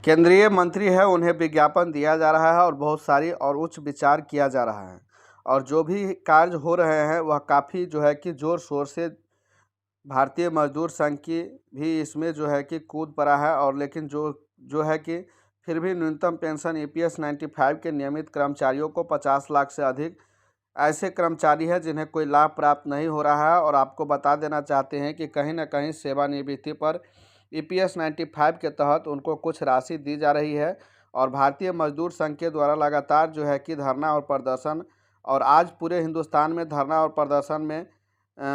केंद्रीय मंत्री है उन्हें विज्ञापन दिया जा रहा है और बहुत सारी और उच्च विचार किया जा रहा है और जो भी कार्य हो रहे हैं वह काफ़ी जो है कि ज़ोर शोर से भारतीय मजदूर संघ की भी इसमें जो है कि कूद पड़ा है। और लेकिन जो जो है कि फिर भी न्यूनतम पेंशन ईपीएस 95 के नियमित कर्मचारियों को 50 लाख से अधिक ऐसे कर्मचारी हैं जिन्हें कोई लाभ प्राप्त नहीं हो रहा है। और आपको बता देना चाहते हैं कि कहीं ना कहीं सेवानिवृत्ति पर ईपीएस 95 के तहत उनको कुछ राशि दी जा रही है। और भारतीय मजदूर संघ के द्वारा लगातार जो है कि धरना और प्रदर्शन, और आज पूरे हिंदुस्तान में धरना और प्रदर्शन में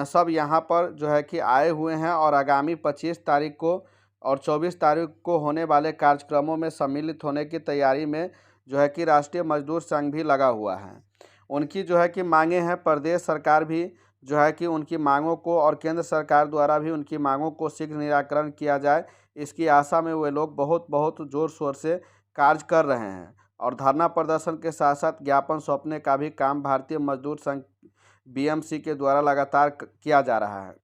सब यहाँ पर जो है कि आए हुए हैं और आगामी 25 तारीख को और 24 तारीख को होने वाले कार्यक्रमों में सम्मिलित होने की तैयारी में जो है कि राष्ट्रीय मजदूर संघ भी लगा हुआ है। उनकी जो है कि मांगे हैं, प्रदेश सरकार भी जो है कि उनकी मांगों को और केंद्र सरकार द्वारा भी उनकी मांगों को शीघ्र निराकरण किया जाए, इसकी आशा में वे लोग बहुत बहुत ज़ोर शोर से कार्य कर रहे हैं। और धरना प्रदर्शन के साथ साथ ज्ञापन सौंपने का भी काम भारतीय मजदूर संघ बीएमसी के द्वारा लगातार किया जा रहा है।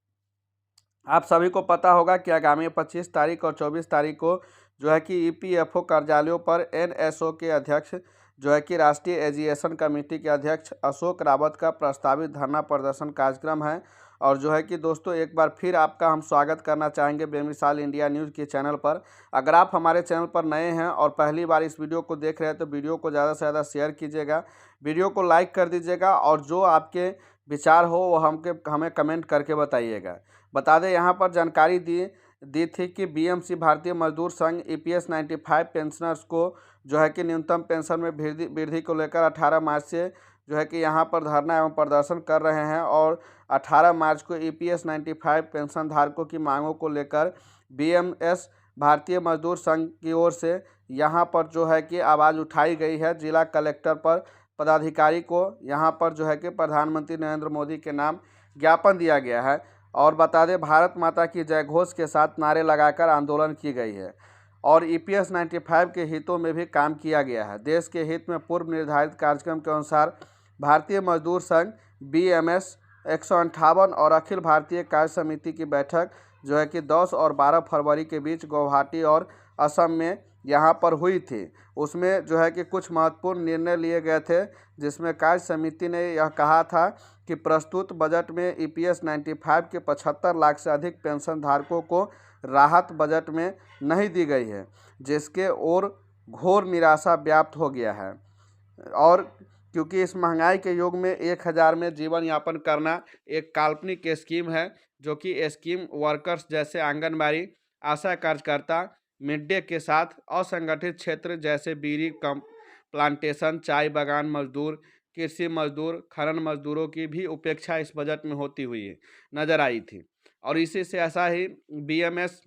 आप सभी को पता होगा कि आगामी 25 तारीख और 24 तारीख को जो है कि ईपीएफओ कार्यालयों पर एनएसओ के अध्यक्ष जो है कि राष्ट्रीय एजुकेशन कमेटी के अध्यक्ष अशोक रावत का प्रस्तावित धरना प्रदर्शन कार्यक्रम है। और जो है कि दोस्तों एक बार फिर आपका हम स्वागत करना चाहेंगे बेमिसाल इंडिया न्यूज़ के चैनल पर। अगर आप हमारे चैनल पर नए हैं और पहली बार इस वीडियो को देख रहे हैं तो वीडियो को ज़्यादा से ज़्यादा शेयर कीजिएगा, वीडियो को लाइक कर दीजिएगा और जो आपके विचार हो वो हमें कमेंट करके बताइएगा। बता दें यहाँ पर जानकारी दी थी कि बीएमसी भारतीय मजदूर संघ ईपीएस 95 पेंशनर्स को जो है कि न्यूनतम पेंशन में वृद्धि को लेकर 18 मार्च से जो है कि यहाँ पर धरना एवं प्रदर्शन कर रहे हैं। और 18 मार्च को ईपीएस 95 पेंशन धारकों की मांगों को लेकर बीएमएस भारतीय मजदूर संघ की ओर से यहाँ पर जो है कि आवाज़ उठाई गई है। जिला कलेक्टर पर पदाधिकारी को यहाँ पर जो है कि प्रधानमंत्री नरेंद्र मोदी के नाम ज्ञापन दिया गया है। और बता दें भारत माता की जय घोष के साथ नारे लगाकर आंदोलन की गई है और ईपीएस 95 के हितों में भी काम किया गया है। देश के हित में पूर्व निर्धारित कार्यक्रम के अनुसार भारतीय मजदूर संघ बीएमएस 158 और अखिल भारतीय कार्य समिति की बैठक जो है कि 10 और 12 फरवरी के बीच गुवाहाटी और असम में यहाँ पर हुई थी। उसमें जो है कि कुछ महत्वपूर्ण निर्णय लिए गए थे, जिसमें कार्य समिति ने यह कहा था कि प्रस्तुत बजट में ईपीएस 95 के 75 लाख से अधिक पेंशन धारकों को राहत बजट में नहीं दी गई है, जिसके ओर घोर निराशा व्याप्त हो गया है। और क्योंकि इस महंगाई के युग में 1000 में जीवन यापन करना एक काल्पनिक स्कीम है, जो कि स्कीम वर्कर्स जैसे आंगनबाड़ी, आशा कार्यकर्ता, मिड डे के साथ असंगठित क्षेत्र जैसे बीड़ी प्लांटेशन, चाय बागान मजदूर, कृषि मजदूर, खनन मजदूरों की भी उपेक्षा इस बजट में होती हुई नजर आई थी। और इसी से ऐसा ही बीएमएस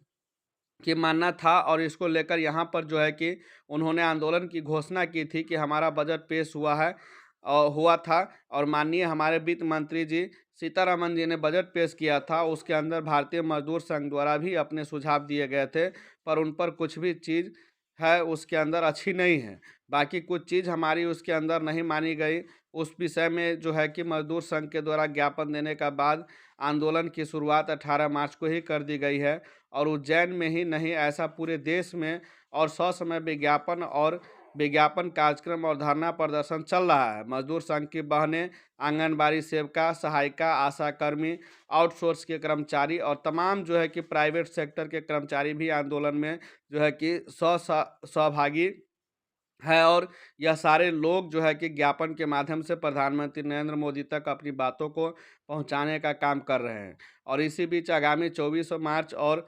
की मानना था और इसको लेकर यहाँ पर जो है कि उन्होंने आंदोलन की घोषणा की थी कि हमारा बजट पेश हुआ था और माननीय हमारे वित्त मंत्री जी सीतारमन जी ने बजट पेश किया था। उसके अंदर भारतीय मजदूर संघ द्वारा भी अपने सुझाव दिए गए थे, पर उन पर कुछ भी चीज़ है उसके अंदर अच्छी नहीं है। बाकी कुछ चीज़ हमारी उसके अंदर नहीं मानी गई। उस विषय में जो है कि मजदूर संघ के द्वारा ज्ञापन देने का बाद आंदोलन की शुरुआत 18 मार्च को ही कर दी गई है। और उज्जैन में ही नहीं, ऐसा पूरे देश में और ससमय विज्ञापन कार्यक्रम और धरना प्रदर्शन चल रहा है। मजदूर संघ की बहनें, आंगनबाड़ी सेविका, सहायिका, आशा कर्मी, आउटसोर्स के कर्मचारी और तमाम जो है कि प्राइवेट सेक्टर के कर्मचारी भी आंदोलन में जो है कि सहभागी है। और यह सारे लोग जो है कि ज्ञापन के माध्यम से प्रधानमंत्री नरेंद्र मोदी तक अपनी बातों को पहुंचाने का काम कर रहे हैं। और इसी बीच आगामी 24 मार्च और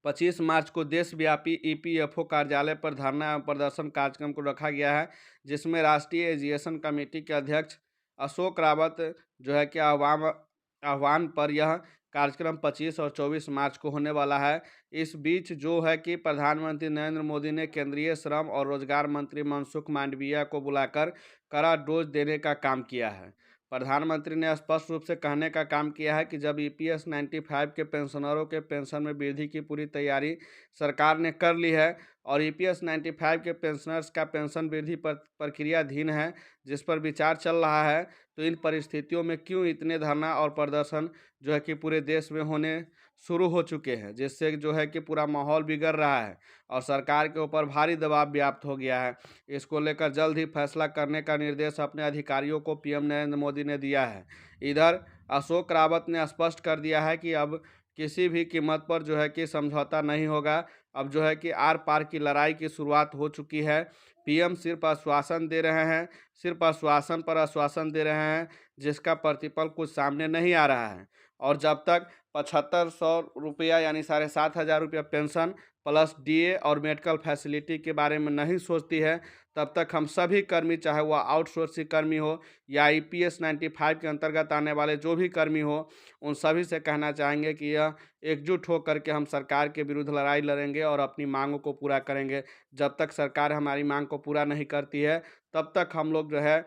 25 मार्च को देशव्यापी ईपीएफओ कार्यालय पर धरना एवं प्रदर्शन कार्यक्रम को रखा गया है, जिसमें राष्ट्रीय एजुकेशन कमेटी के अध्यक्ष अशोक रावत जो है कि आह्वान पर यह कार्यक्रम 25 और 24 मार्च को होने वाला है। इस बीच जो है कि प्रधानमंत्री नरेंद्र मोदी ने केंद्रीय श्रम और रोजगार मंत्री मनसुख मांडविया को बुलाकर कड़ा डोज देने का काम किया है। प्रधानमंत्री ने स्पष्ट रूप से कहने का काम किया है कि जब ईपीएस 95 के पेंशनरों के पेंशन में वृद्धि की पूरी तैयारी सरकार ने कर ली है और ईपीएस 95 के पेंशनर्स का पेंशन वृद्धि पर प्रक्रियाधीन है, जिस पर विचार चल रहा है, तो इन परिस्थितियों में क्यों इतने धरना और प्रदर्शन जो है कि पूरे देश में होने शुरू हो चुके हैं, जिससे जो है कि पूरा माहौल बिगड़ रहा है और सरकार के ऊपर भारी दबाव व्याप्त हो गया है। इसको लेकर जल्द ही फैसला करने का निर्देश अपने अधिकारियों को पीएम नरेंद्र मोदी ने दिया है। इधर अशोक रावत ने स्पष्ट कर दिया है कि अब किसी भी कीमत पर जो है कि समझौता नहीं होगा। अब जो है कि आर पार की लड़ाई की शुरुआत हो चुकी है। पीएम सिर्फ आश्वासन दे रहे हैं, सिर्फ आश्वासन पर आश्वासन दे रहे हैं, जिसका प्रतिफल कुछ सामने नहीं आ रहा है। और जब तक 7500 रुपया यानी 7500 रुपया पेंशन प्लस डीए और मेडिकल फैसिलिटी के बारे में नहीं सोचती है, तब तक हम सभी कर्मी, चाहे वह आउटसोर्सिंग कर्मी हो या आईपीएस 95 के अंतर्गत आने वाले जो भी कर्मी हो, उन सभी से कहना चाहेंगे कि यह एकजुट होकर के हम सरकार के विरुद्ध लड़ाई लड़ेंगे और अपनी मांगों को पूरा करेंगे। जब तक सरकार हमारी मांग को पूरा नहीं करती है, तब तक हम लोग जो है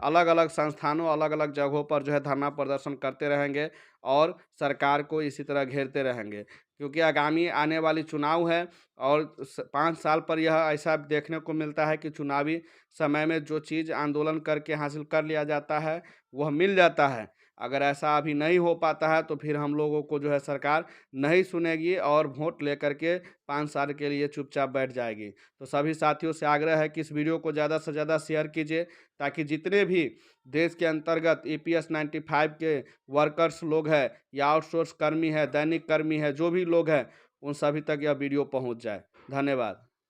अलग अलग संस्थानों, अलग अलग जगहों पर जो है धरना प्रदर्शन करते रहेंगे और सरकार को इसी तरह घेरते रहेंगे। क्योंकि आगामी आने वाली चुनाव है और 5 साल पर यह ऐसा देखने को मिलता है कि चुनावी समय में जो चीज़ आंदोलन करके हासिल कर लिया जाता है, वह मिल जाता है। अगर ऐसा अभी नहीं हो पाता है तो फिर हम लोगों को जो है सरकार नहीं सुनेगी और वोट लेकर के 5 साल के लिए चुपचाप बैठ जाएगी। तो सभी साथियों से आग्रह है कि इस वीडियो को ज़्यादा से ज़्यादा शेयर कीजिए, ताकि जितने भी देश के अंतर्गत ईपीएस 95 के वर्कर्स लोग हैं या आउटसोर्स कर्मी है, दैनिक कर्मी है, जो भी लोग हैं, उन सभी तक यह वीडियो पहुंच जाए। धन्यवाद।